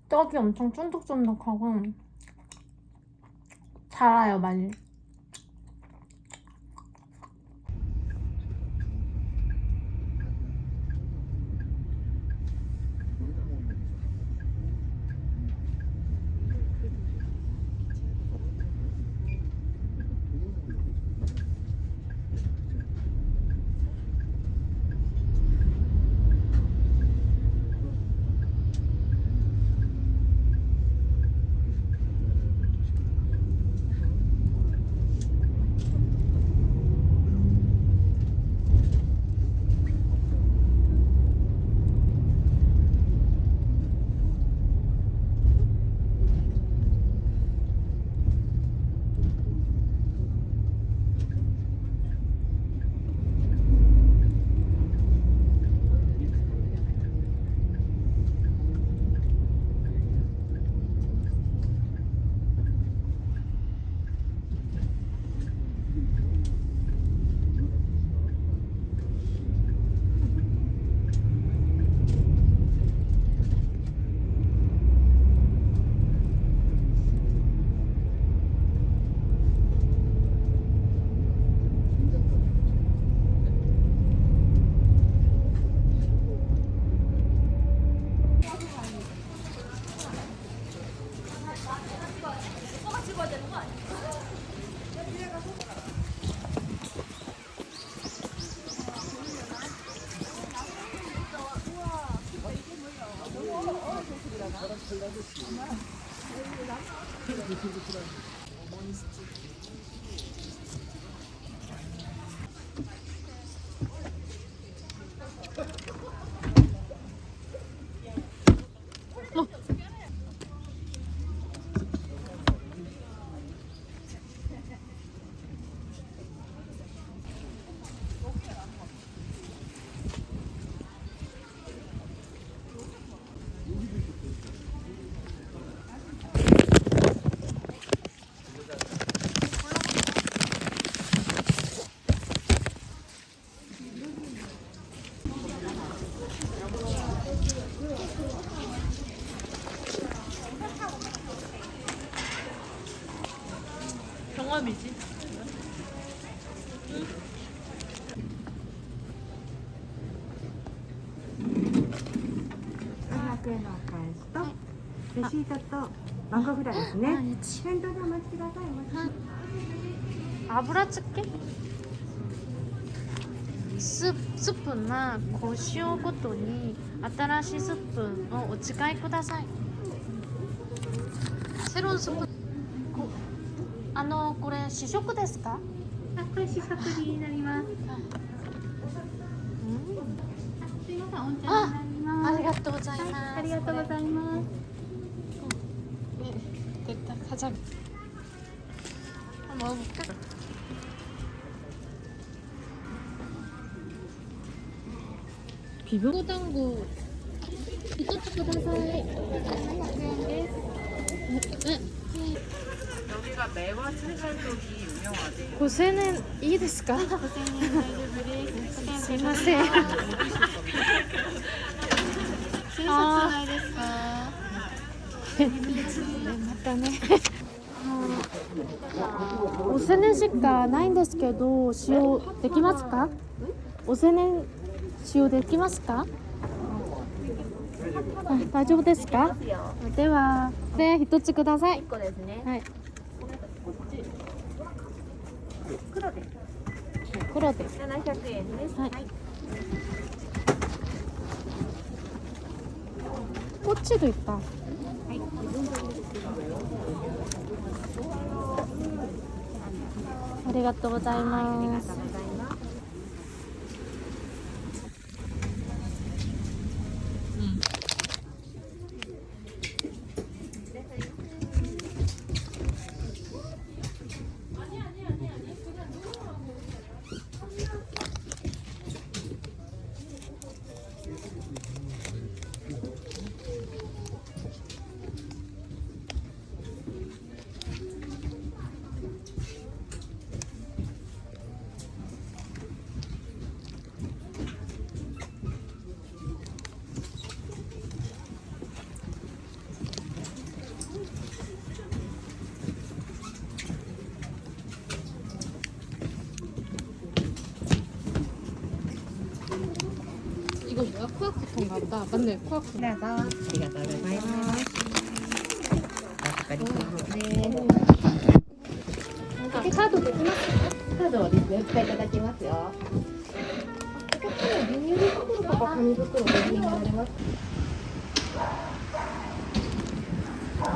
떡이 엄청 쫀득쫀득하고 달아요, 많이. 경험이지.レシートと番号札ですね。先頭でお待ちください。 아브라츠케? 스프나 고시오 고토니 新しいスプーンをお使いください. 새로운 스푼. これ試食ですか? これ試食になります。すいません、お茶になります。ありがとうございます。ありがとうございます。 됐다, 가자. 한번 먹어볼까? 비벼당구 이쪽도 구다사이. 여기가 매와 칠살떡이 유명하대. 고세는 이ですか? すいません. ないですか? 네, 맞다네. おせねしかないんですけど、使用できますか? おせね使用できますか? 大丈夫ですか? では、一つください。1個ですね。はい。黒です。黒です。 700円です。はい。꼬치도 있다. 아리가또 고자이마스. 코아콘가 보다. 맞네, 코아콘. どうぞ。ありがとうございます。お預かりしますね。 아, 카드 되구나. カードをですね、お使いいただきますよ。お客様、ビニール袋とか紙袋ご利用になられますか？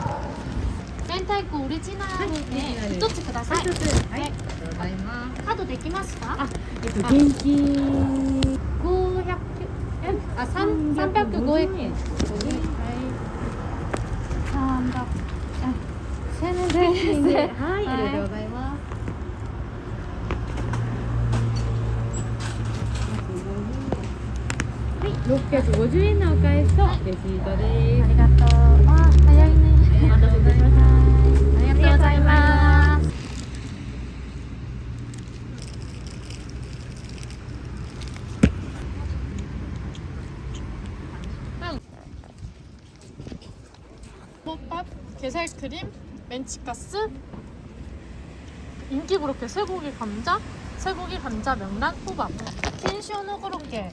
明太子オリジナルで一つください。はい、ありがとうございます。カードできますか？現金500円。あ、305円。はい。300。あ、1000円です。はい、ありがとうございます。はい、650円のお返しとレシートです。ありがとう。わあ、早いね。お待たせいたしました。ありがとうございます。볶밥, 게살크림, 멘치카스, 인기 그렇게 쇠고기 감자, 쇠고기 감자 명란 호박, 킨쇼노 그렇게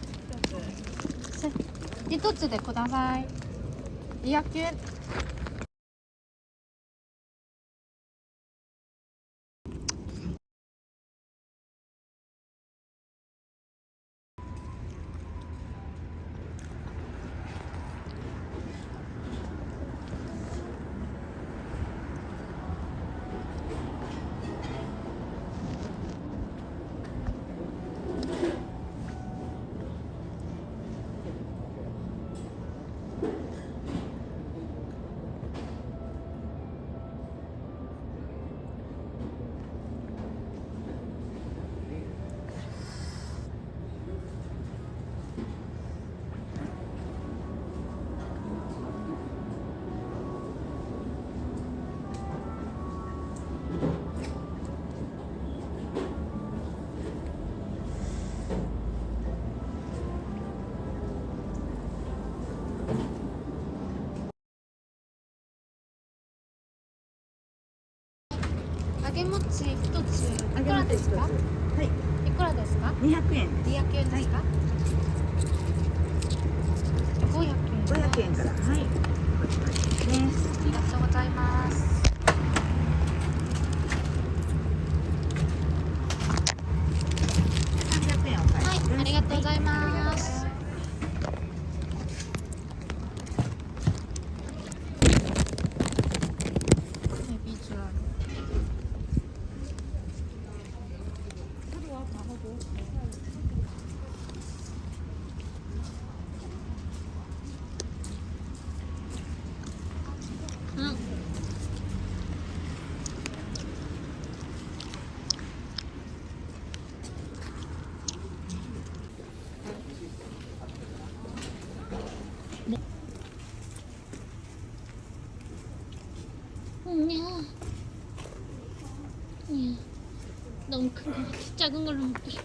一つでください。200円。揚げ餅一ついくらですか？はい、いくらですか200円です。 ？200円ですか？500円。 500円から、はい、お預かりですね。ありがとうございます。300円お返しです。はい、ありがとうございます。ビジュアル。うん。너무 큰 거 같아. 작은 걸로 먹고 싶어.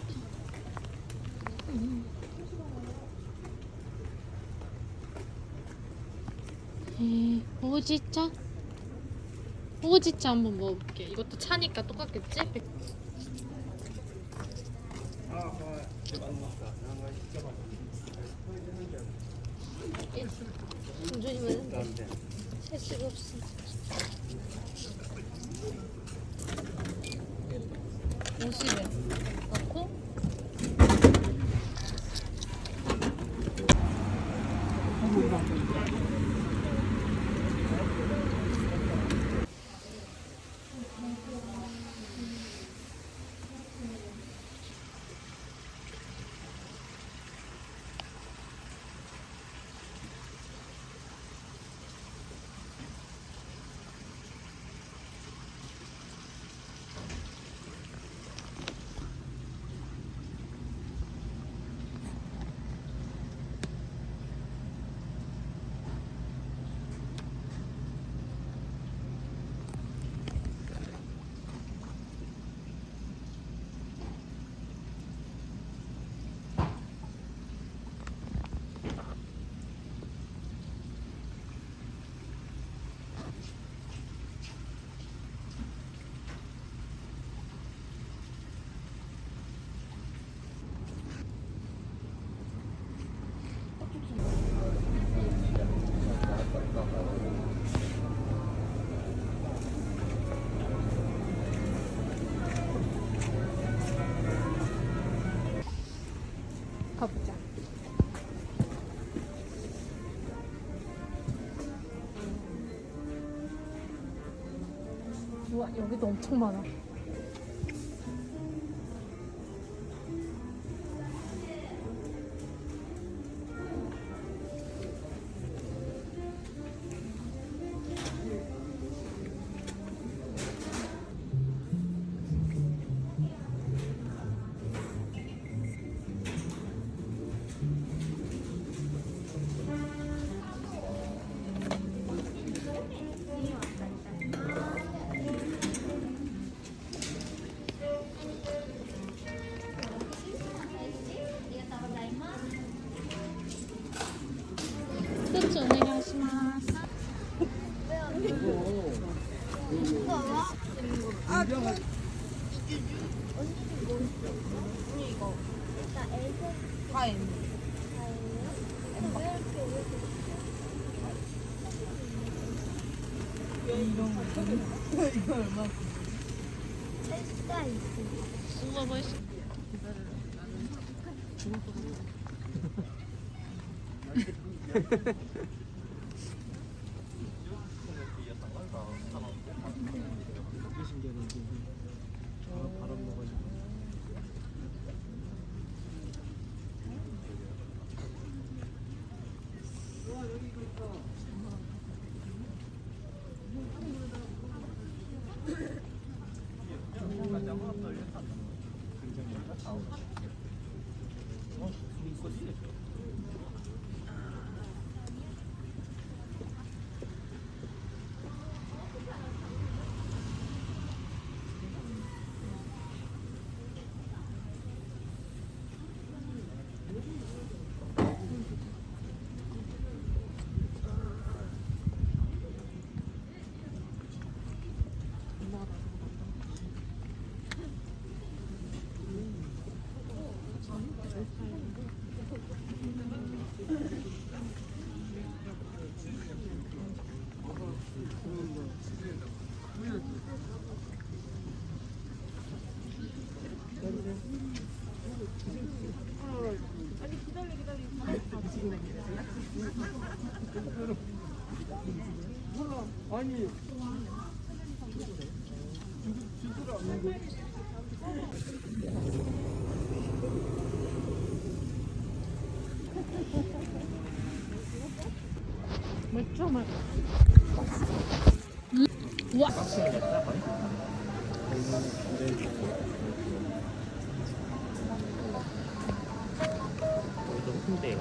호지차? 호지차 한번 먹어볼게. 이것도 차니까 똑같겠지? 조심하면 살 수가 없어. 50에 넣고 가보자. 우와, 여기도 엄청 많아. 스츠 오네가시마스. 우와, 멋있어. 아니 맥주 말. 우와. 좀 큰데요.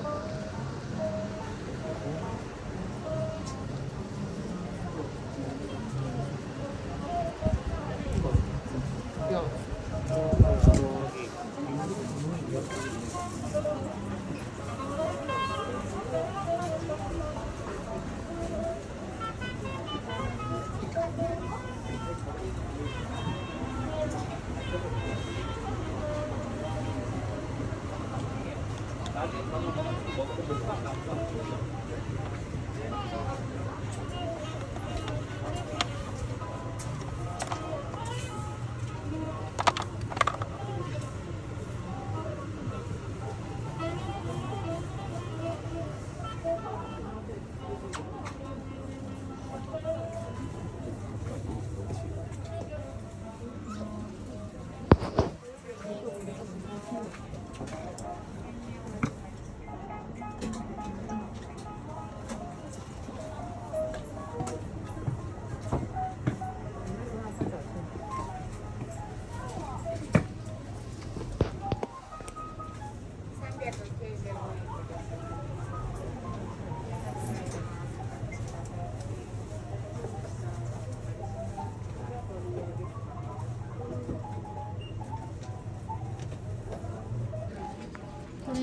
これ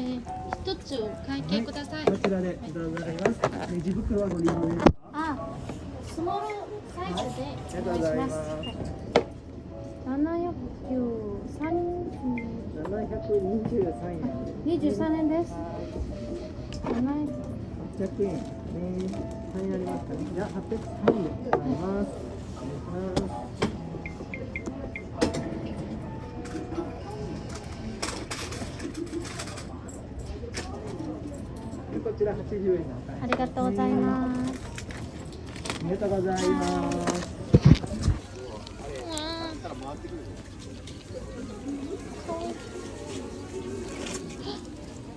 一つお会計ください。こちらでどうぞあります。レジ袋はご利用ですか。あ、スモールサイズでありがとうございます。723円です。700 800円。サインありますかね。じゃあ803円でございます。お願いします。ちら80円のありがとうございます。ありがとうございます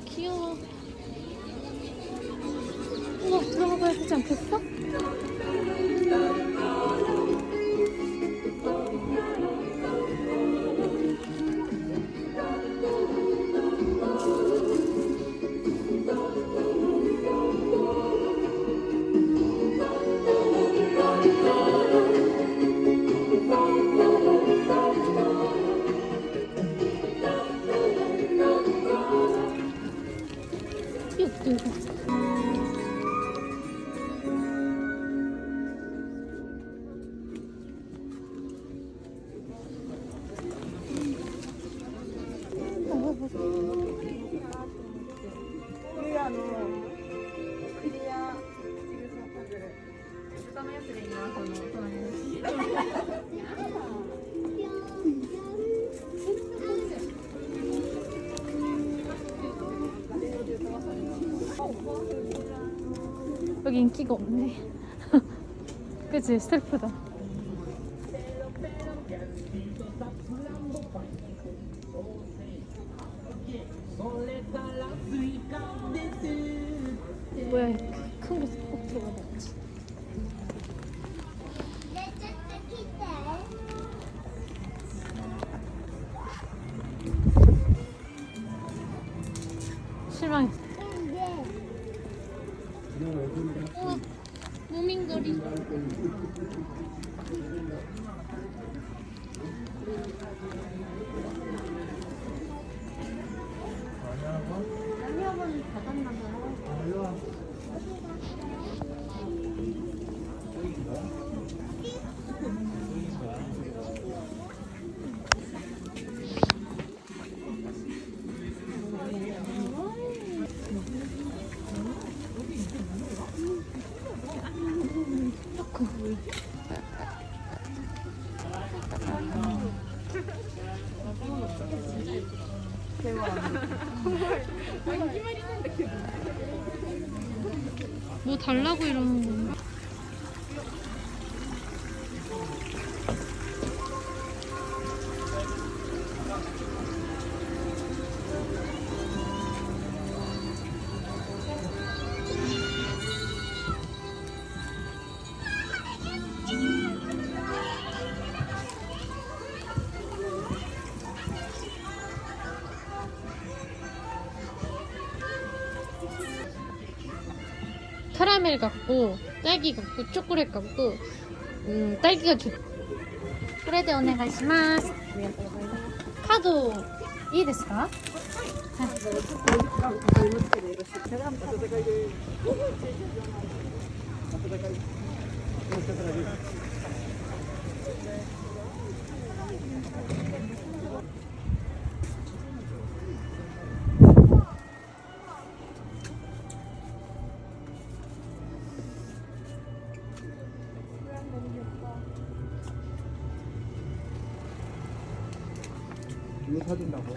귀여워. 우와, 들어가봐야 되지 않겠어? 귀엽다, 이거. 여기 인기가 없네. 그치, 슬프다. 뭐야, 큰 곳에 꼭 들어가봤지. 실망했어. 우와, 무민거리. 남녀분 닫았나 봐요. 뭐 달라고 이러는 건가? 카라멜 같고 딸기 같고 초콜릿 같고 딸기가 좋. これでお願いします。カードいいですか？はい。이거 사준다고?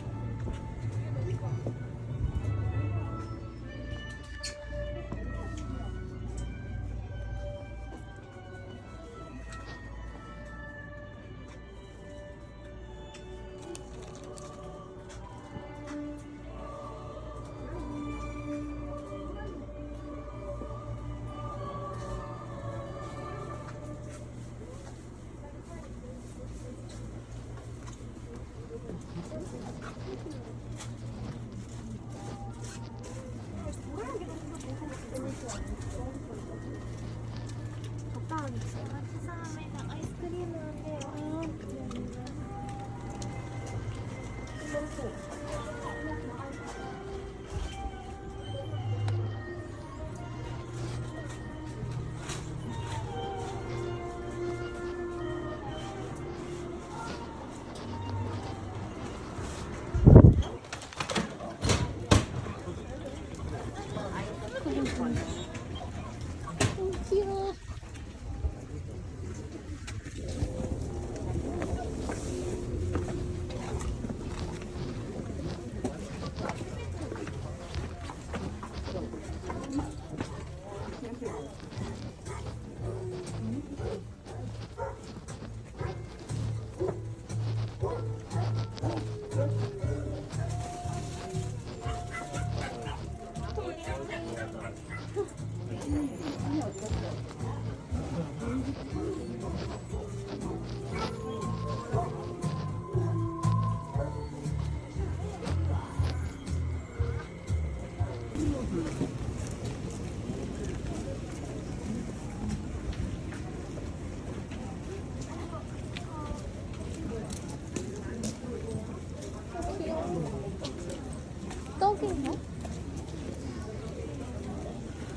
치킨인가?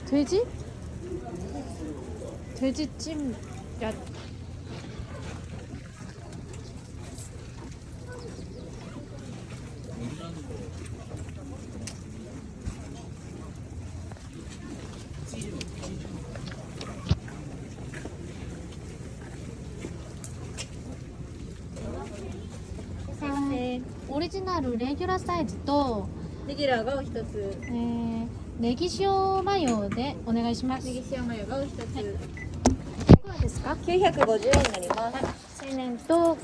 돼지? 돼지찜 야オリジナルレギュラーサイズと、レギュラーがお一つ。ネギ塩マヨでお願いします。ネギ塩マヨがお一つ。いくらですか950円になります。 1000円と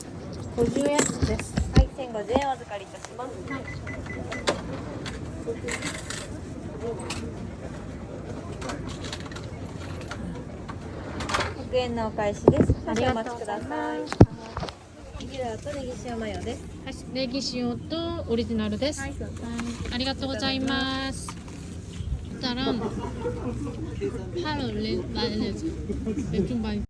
50円です。はい、1050円お預かりいたします。100円のお返しです。ありがとう少々お待ちください。レギュラーとネギ塩マヨです。はい、ネギ塩とオリジナルです。はい、そうです。ありがとうございます。たら、ハロレラレズ、レトゥンバイ。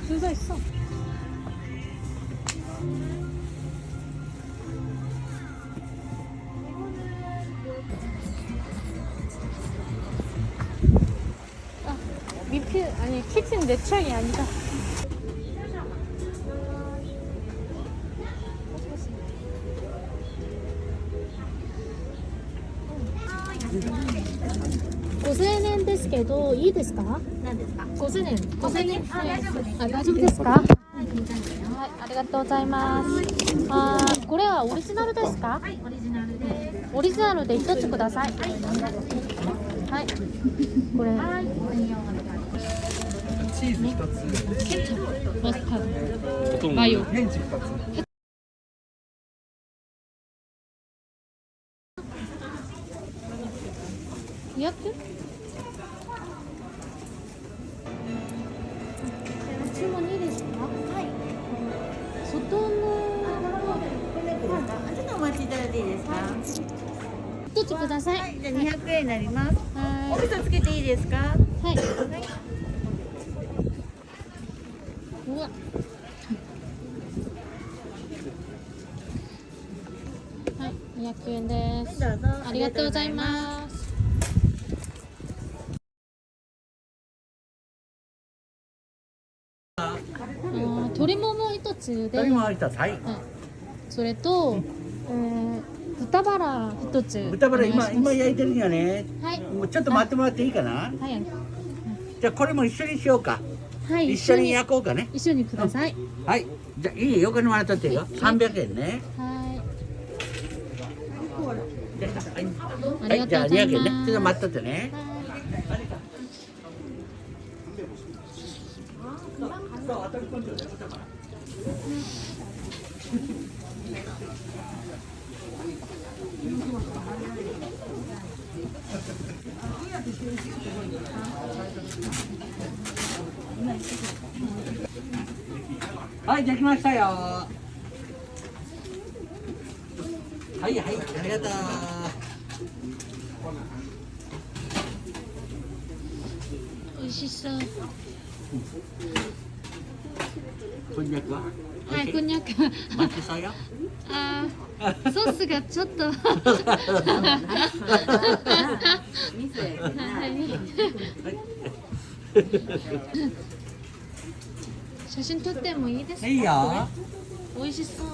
줄서 있어. 아, 미필 아니 키친 내 취향이 아니다. 고세는 ですけどいいですか？何ですか？ 고세는 고세는あ、大丈夫です。あ、大丈夫ですか？はい、ありがとうございます。あー、これはオリジナルですか？はい、オリジナルです。オリジナルで一つください。はい、どんなのですか？はい。これ、はい、専用お願いします。チーズ2つ。ケチャップ、マスタード、マヨ。フレンチ2つ。やって注文いいですか？はい。外のちょっとお待ちいただいていいですか？一つください。はい、じゃあ200円になります。おは味噌つけていいですか？い。はい。うわ。はい、200円です。どうぞ。ありがとうございます。鶏もも一つで、鶏も一つ、はい。はい、それと、豚バラ一つ。豚バラ今お願いします焼いてるんやね。はい。もうちょっと待ってもらっていいかな。はい。じゃあこれも一緒にしようか。はい、一緒に焼こうかね。一緒にください。はい。じゃあいいよ、横にもらっとってよ。300円ね。はじゃあはい。い。あはい、じゃありがとうござい200円ね。ちょっとます。待っとってね。はい、できましたよ。はいはい、ありがとう。美味しそう。こんにゃくは。はい、こんにゃく。待ってそうよ。あー、ソースがちょっと。はい。写真撮ってもいいですか。いいよ。美味しそう。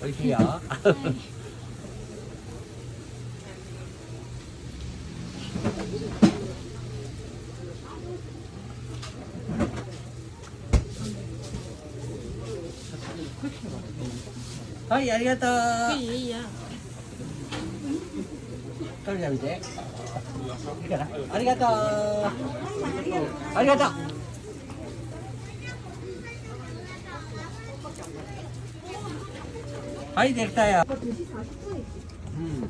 美味しいよ。はい、ありがとう。いいよ、いいよ。食べてみて。いいかな。ありがとう。ありがとう。はい、できたよ。うん。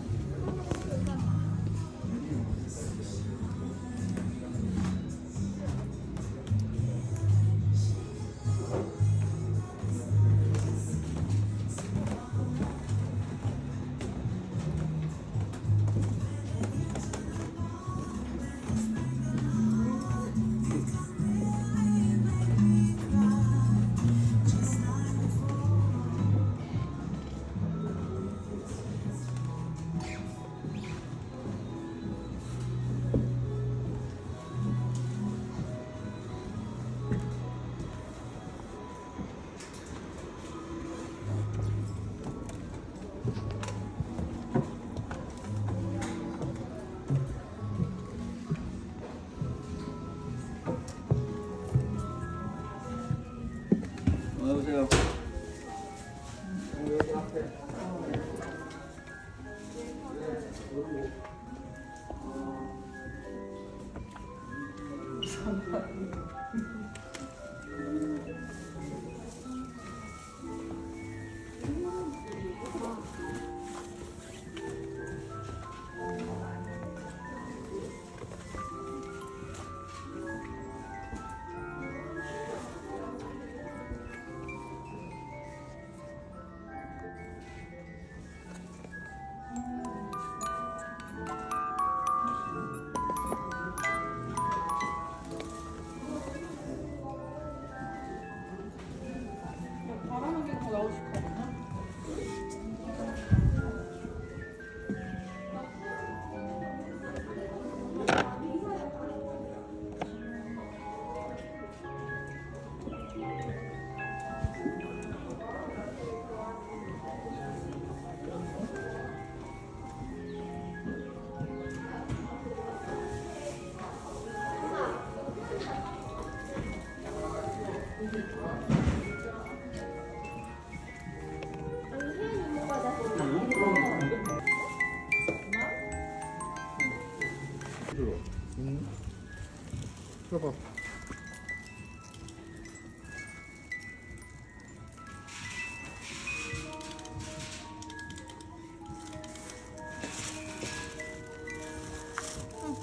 おはようございます。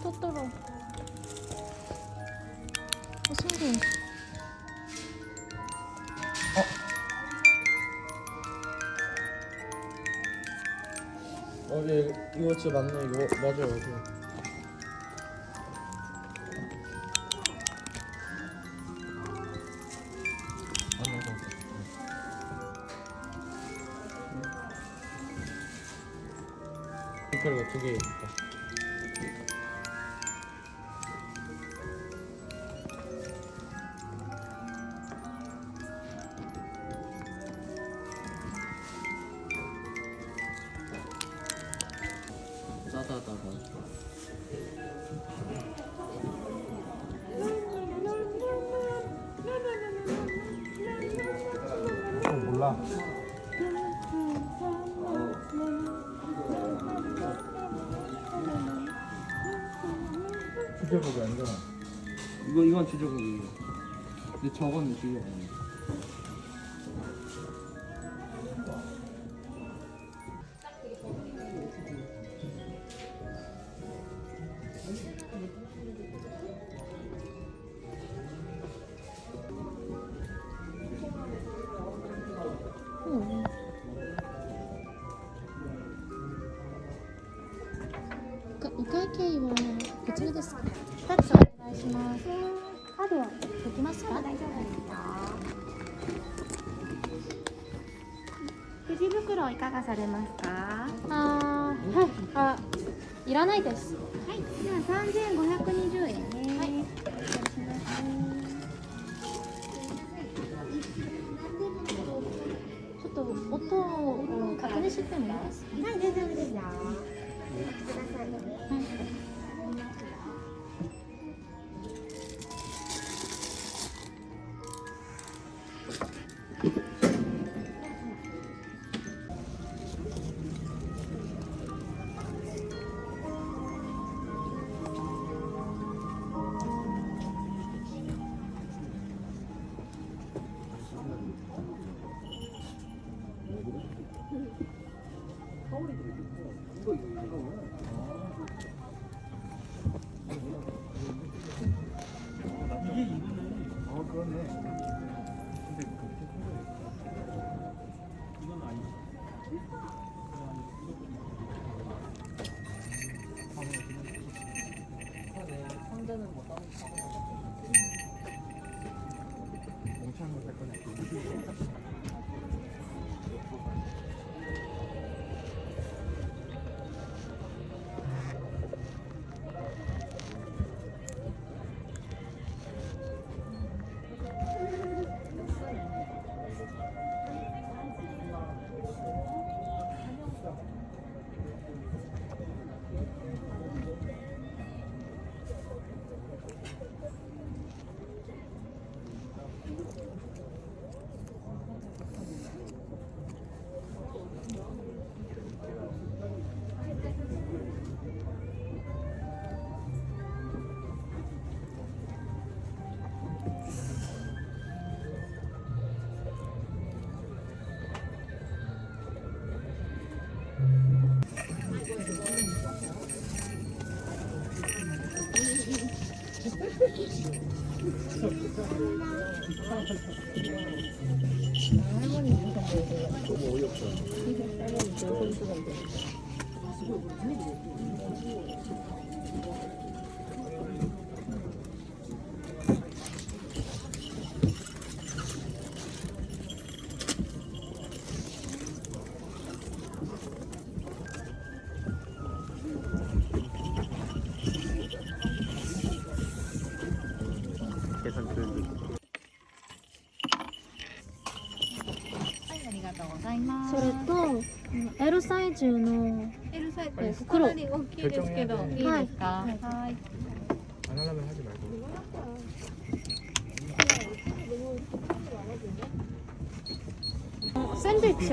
トトロ。おしゃれ。네, 이거 진짜 맞네. 이거 맞아요. 이거. 색깔가 두 개 있다. 짜다다다. 봐. 주제곡이 아니잖아. 이건 주제곡이에요. 근데 저거는 주제곡 아니에요.お会計はこちらですか。タッチお願いします。カードはできますか。大丈夫ですよ。くじ袋いかがされますか。はい。あ、いらないです。はい、では3520円ね。はい。ちょっと音を確認してもいいですか。はい、大丈夫ですよ。くださいね。계산 그ありがとうございます。それと L サイズの L サイズですかなり大きいですけど、결정해야 돼. いいですか。はい。 안 하려면 하지 말고. 샌드위치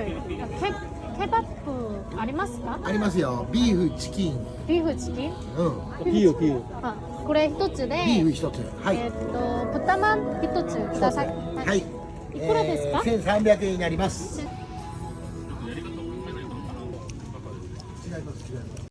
케바프 ありますか。ありますよ。ビーフ、チキン。ビーフチキン。うん。비유 비유. あ、これ一つで。ビーフ一つ。はい。豚まん一つください。はい。いくらですか。 1300円になります。違います。違います。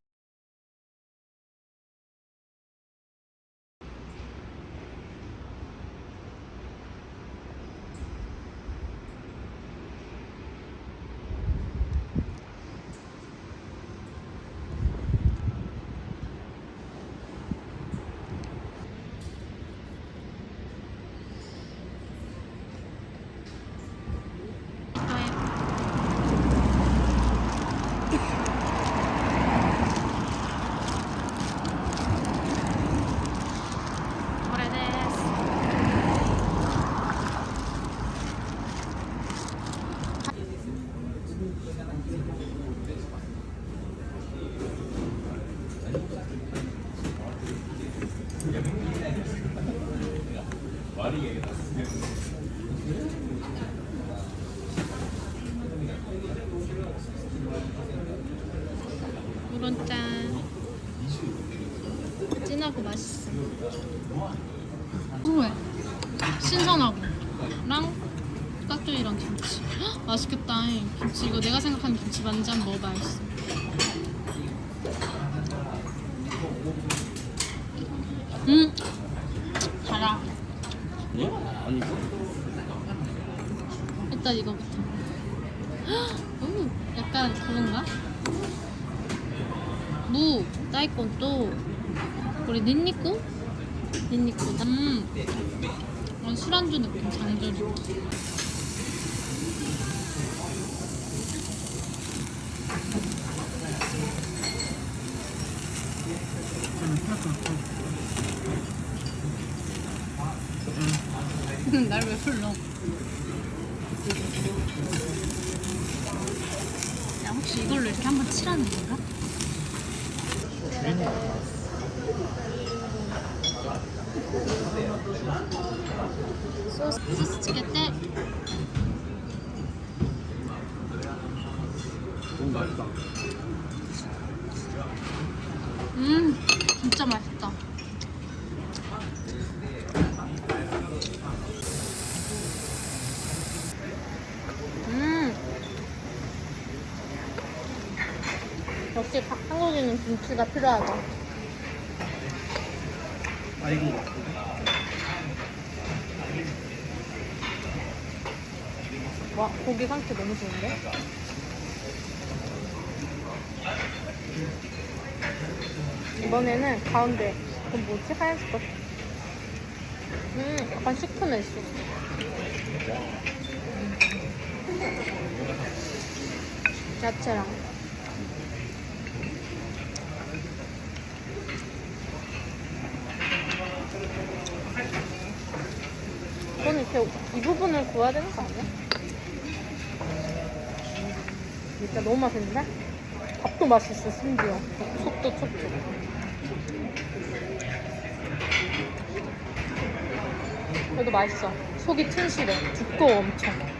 그래. 신선하고. 랑 깍두기랑 김치. 헉, 맛있겠다. 김치 이거 내가 생각하는 김치 맞는지 한번 먹어봐야겠어. 달아. 예? 아니 일단 이거부터. 헉, 약간 그런가? 무, 다이콘 또 우리 닌니쿠? 닌니쿠. 술안주 느낌 장조림. 날 왜 불러? 야, 혹시 이걸로 이렇게 한번 칠하는 건가? 소스 찌개 때. 진짜 맛있다. 역시 한국인은 김치가 필요하다. 아이고. 와, 고기 상태 너무 좋은데? 이번에는 가운데 그 뭐지? 하얀색 거. 약간 시큼했어. 야채랑. 이거는 이렇게 이 부분을 구워야 되는 거 아니야? 진짜 너무 맛있는데? 밥도 맛있어, 심지어. 속도 촉촉. 그래도 맛있어. 속이 튼실해. 두꺼워, 엄청.